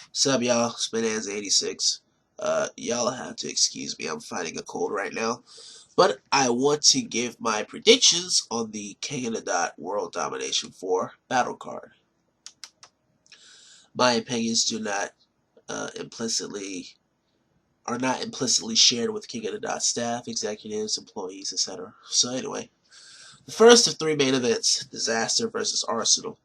What's up, y'all? It's Spinaz86. Y'all have to excuse me. I'm fighting a cold right now. But I want to give my predictions on the King of the Dot World Domination 4 battle card. My opinions do not implicitly are not implicitly shared with King of the Dot staff, executives, employees, etc. So anyway, the first of three main events: Disaster versus Arsenal.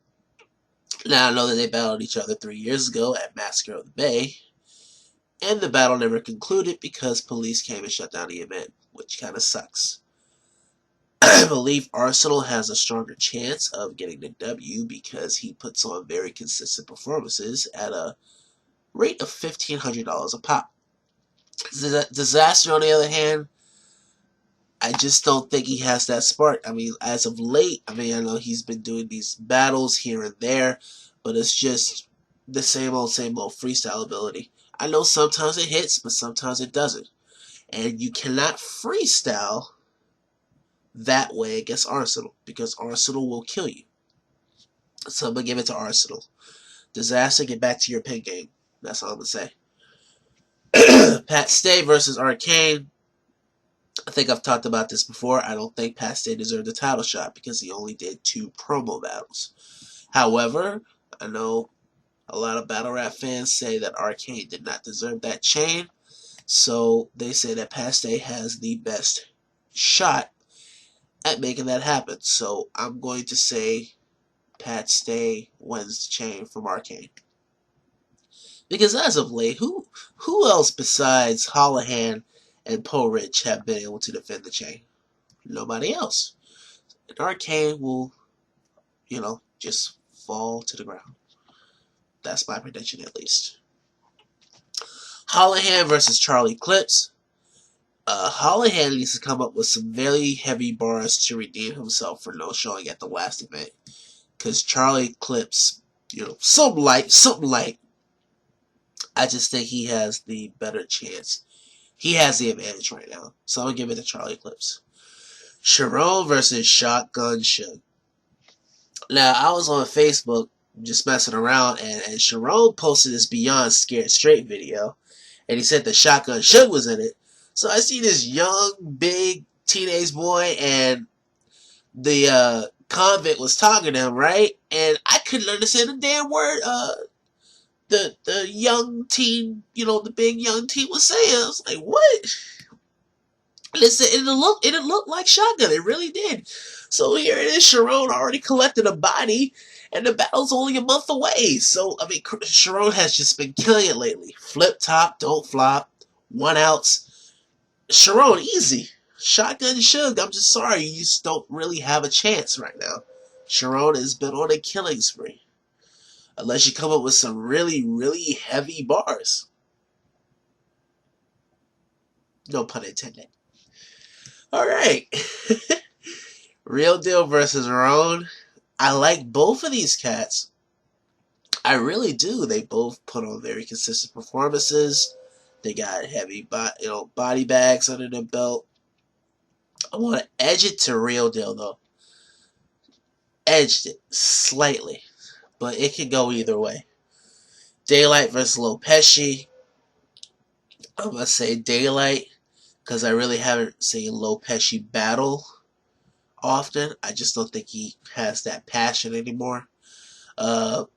Now I know that they battled each other 3 years ago at Massacre of the Bay. And the battle never concluded because police came and shut down the event, which kind of sucks. I believe Arsenal has a stronger chance of getting the W because he puts on very consistent performances at a rate of $1,500 a pop. Disaster, on the other hand, I just don't think he has that spark. I mean, as of late, I know he's been doing these battles here and there, but it's just the same old freestyle ability. I know sometimes it hits, but sometimes it doesn't. And you cannot freestyle that way against Arsenal because Arsenal will kill you. So I'm going to give it to Arsenal. Disaster, get back to your pin game. That's all I'm going to say. Pat Stay versus Arcane. I think I've talked about this before. I don't think Pat Stay deserved a title shot because he only did 2 promo battles. However, I know a lot of battle rap fans say that Arcane did not deserve that chain. So they say that Pat Stay has the best shot at making that happen. So I'm going to say Pat Stay wins the chain from Arcane. Because as of late, who else besides Hollohan and Poe Rich have been able to defend the chain? Nobody else. And Arcane will, just fall to the ground. That's my prediction, at least. Hollohan versus Charlie Clips. Hollohan needs to come up with some very heavy bars to redeem himself for no showing at the last event. Because Charlie Clips, something light. I just think he has the better chance. He has the advantage right now. So I'm going to give it to Charlie Clips. Shirelle versus Shotgun Shug. Now, I was on Facebook just messing around, and Shirelle posted this Beyond Scared Straight video. And he said that Shotgun Shug was in it. So I see this young, big teenage boy, and the convict was talking to him, right? And I couldn't understand a damn word the young teen, the big young teen was saying. I was like, what? Listen, it looked like Shotgun. It really did. So here it is. Sharon already collected a body, and the battle's only a month away. So, Sharon has just been killing it lately. Flip top, don't flop, 1-outs. Sharon, easy. Shotgun Shug, I'm just sorry. You just don't really have a chance right now. Sharon has been on a killing spree. Unless you come up with some really, really heavy bars. No pun intended. Alright. Real Deal versus Roan. I like both of these cats. I really do. They both put on very consistent performances. They got heavy body bags under their belt. I want to edge it to Real Deal, though. Edged it slightly. But it can go either way. Daylight versus Lil Pesci. I'm going to say Daylight because I really haven't seen Lil Pesci battle often. I just don't think he has that passion anymore. But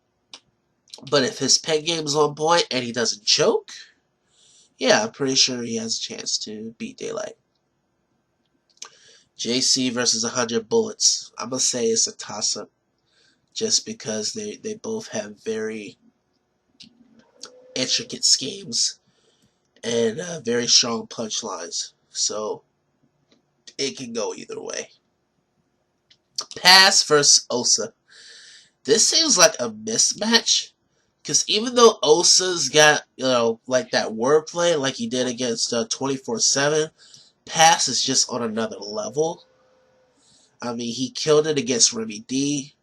if his pen game is on point and he doesn't choke, yeah, I'm pretty sure he has a chance to beat Daylight. JC versus 100 Bullets. I'm going to say it's a toss-up just because they both have very intricate schemes and very strong punchlines. So it can go either way. Pass versus Osa. This seems like a mismatch. Because even though Osa's got, like that wordplay like he did against 24/7, Pass is just on another level. He killed it against Remy D.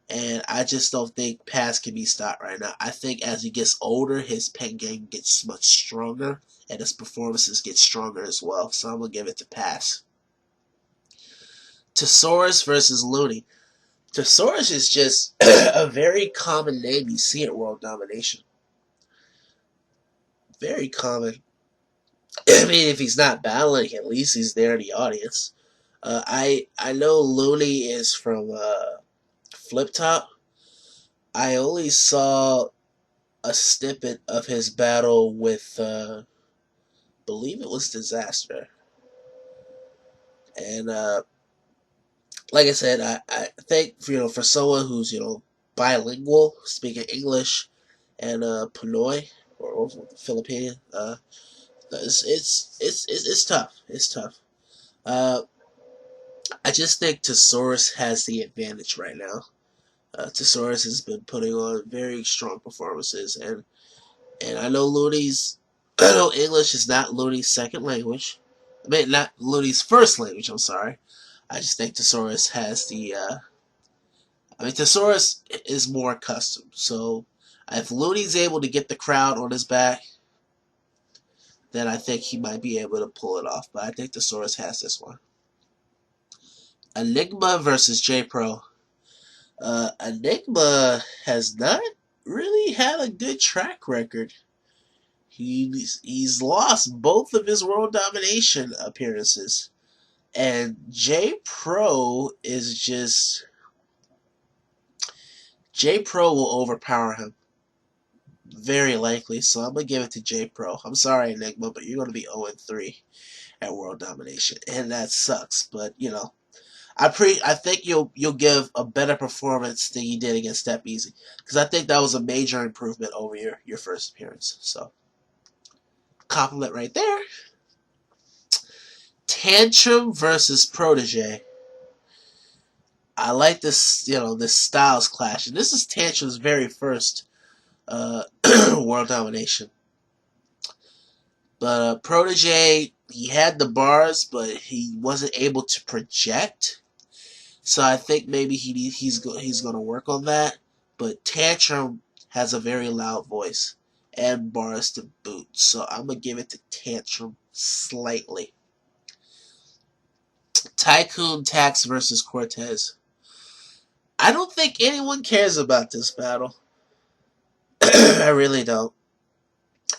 And I just don't think Pass can be stopped right now. I think as he gets older, his pen game gets much stronger. And his performances get stronger as well. So I'm going to give it to Pass. Saurus versus Looney. Saurus is just a very common name you see at World Domination. very common. I mean, if he's not battling, at least he's there in the audience. I know Looney is from Flip Top. I only saw a snippet of his battle with, believe it was Disaster, and like I said, I think for someone who's bilingual, speaking English and Pinoy or Filipino, it's tough. It's tough. Uh, I just think Thesaurus has the advantage right now. Thesaurus has been putting on very strong performances, and I know Looney's. I know English is not Looney's second language. I mean, not Looney's first language. I'm sorry. I just think Thesaurus has the. I mean, Thesaurus is more accustomed. So, if Looney's able to get the crowd on his back, then I think he might be able to pull it off. But I think Thesaurus has this one. Enigma versus J Pro. Enigma has not really had a good track record. He's lost both of his World Domination appearances. And J Pro is just. J Pro will overpower him. Very likely, so I'm going to give it to J Pro. I'm sorry, Enigma, but you're going to be 0-3 at World Domination. And that sucks, but, I think you'll give a better performance than you did against Step Easy. Because I think that was a major improvement over your first appearance. So, compliment right there. Tantrum versus Protege. I like this, this styles clash. And this is Tantrum's very first World Domination. But Protege, he had the bars, but he wasn't able to project. So I think maybe he's going to work on that. But Tantrum has a very loud voice and bars to boot. So I'm going to give it to Tantrum slightly. Tycoon Tax versus Cortez. I don't think anyone cares about this battle. I really don't.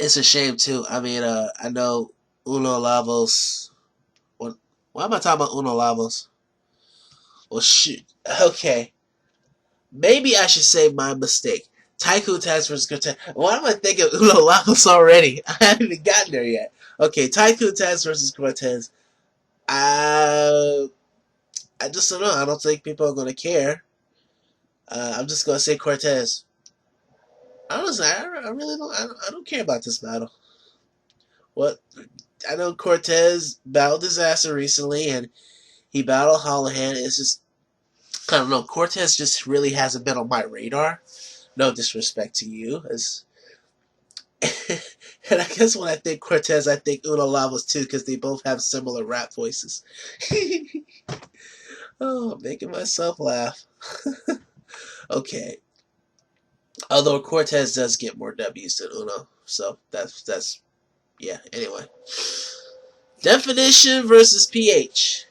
It's a shame too. I mean, I know Uno Lavos. Why am I talking about Uno Lavos? Well, shoot. Okay. Maybe I should say my mistake. Tycoon Tax versus Cortez. Why am I thinking Uno Lavos already? I haven't even gotten there yet. Okay, Tycoon Tax versus Cortez. I just don't know. I don't think people are going to care. I'm just going to say Cortez. Honestly, I really don't. I don't care about this battle. What? I know Cortez battled Disaster recently, and he battled Hollohan. It's just, I don't know. Cortez just really hasn't been on my radar. No disrespect to you. And I guess when I think Cortez, I think Uno Lavos too, because they both have similar rap voices. Oh, making myself laugh. Okay. Although Cortez does get more W's than Uno, so that's yeah. Anyway, Definition versus PH.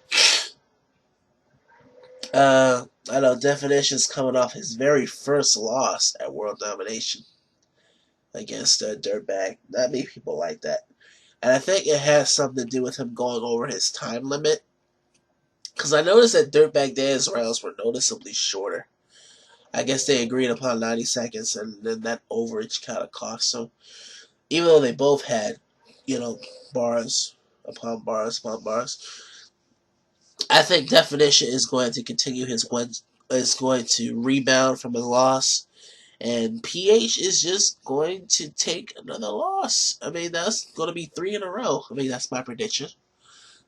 I know Definition's coming off his very first loss at World Domination against Dirtbag. Not many people like that, and I think it has something to do with him going over his time limit. Because I noticed that Dirtbag Dan's rounds were noticeably shorter. I guess they agreed upon 90 seconds, and then that overage kind of cost them. Even though they both had, bars upon bars upon bars. I think Definition is going to continue his win, is going to rebound from a loss, and PH is just going to take another loss. I mean, that's going to be 3 in a row. I mean, that's my prediction.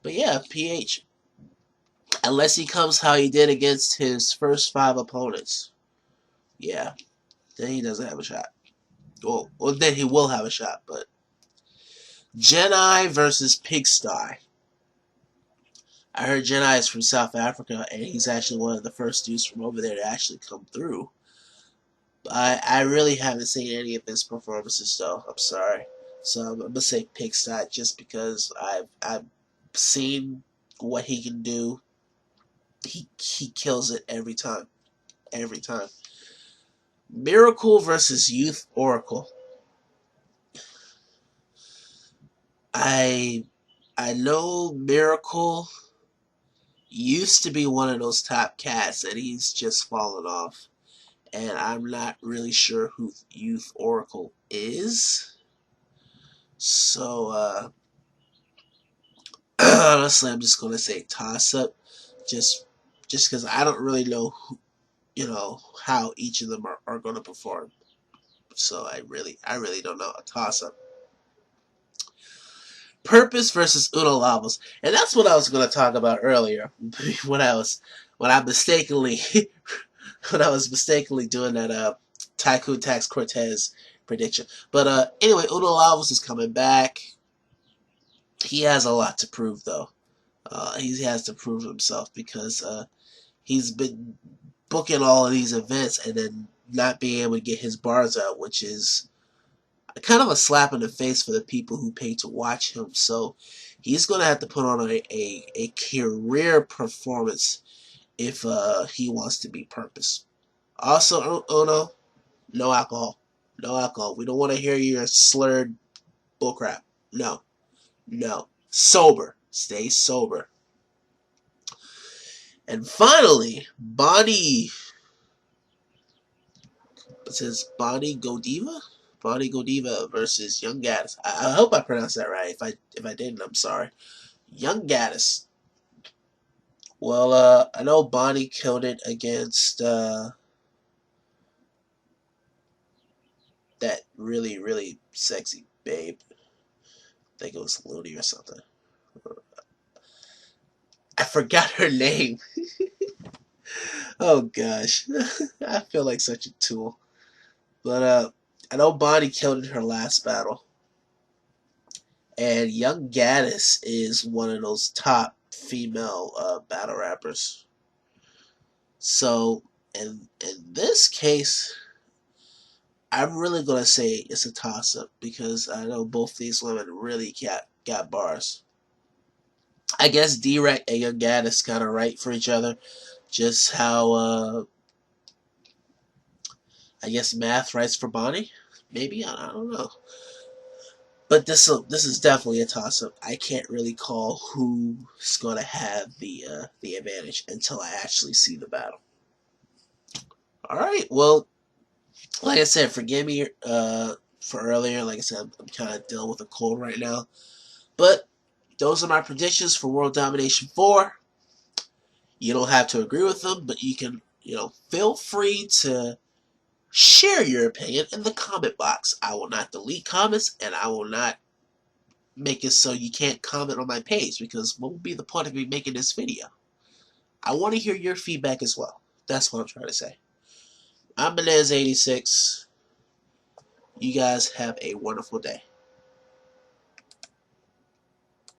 But yeah, PH. Unless he comes how he did against his first 5 opponents. Yeah, then he doesn't have a shot. Well, then he will have a shot, but Jedi versus Pigsty. I heard Jedi is from South Africa, and he's actually one of the first dudes from over there to actually come through. I really haven't seen any of his performances, though. I'm sorry. So I'm going to say Pigsty just because I've seen what he can do. He kills it every time. Every time. Miracle versus Youth Oracle. I know Miracle used to be one of those top cats, and he's just fallen off. And I'm not really sure who Youth Oracle is. So, honestly, I'm just gonna say toss up, just because I don't really know, how each of them are gonna perform. So I really don't know. A toss up. Purpose versus Uno Lavos, and that's what I was gonna talk about earlier when I mistakenly when I was mistakenly doing that Tycoon Tax Cortez prediction. But anyway, Uno Lavos is coming back. He has a lot to prove though. He has to prove himself because he's been booking all of these events and then not being able to get his bars out, which is kind of a slap in the face for the people who pay to watch him. So he's going to have to put on a career performance if he wants to be Purpose. Also, Ono, no alcohol. No alcohol. We don't want to hear your slurred bullcrap. No. No. Sober. Stay sober. And finally, Bonnie. It says Bonnie Godiva? Bonnie Godiva versus Young Gaddis. I hope I pronounced that right. If I didn't, I'm sorry. Young Gaddis. Well, I know Bonnie killed it against that really, really sexy babe. I think it was Looney or something. I forgot her name. Oh gosh. I feel like such a tool. But I know Bonnie killed in her last battle. And Young Gaddis is one of those top female battle rappers. So in this case, I'm really gonna say it's a toss up because I know both these women really got bars. I guess D-Rec and Young Gaddis kind of right for each other. Just how I guess Math writes for Bonnie. Maybe I don't know. But this is definitely a toss up. I can't really call who's gonna have the advantage until I actually see the battle. All right. Well, like I said, forgive me for earlier. Like I said, I'm kind of dealing with a cold right now. But those are my predictions for World Domination 4. You don't have to agree with them, but you can, feel free to share your opinion in the comment box. I will not delete comments, and I will not make it so you can't comment on my page, because what would be the point of me making this video? I want to hear your feedback as well. That's what I'm trying to say. I'm Bonanza86. You guys have a wonderful day.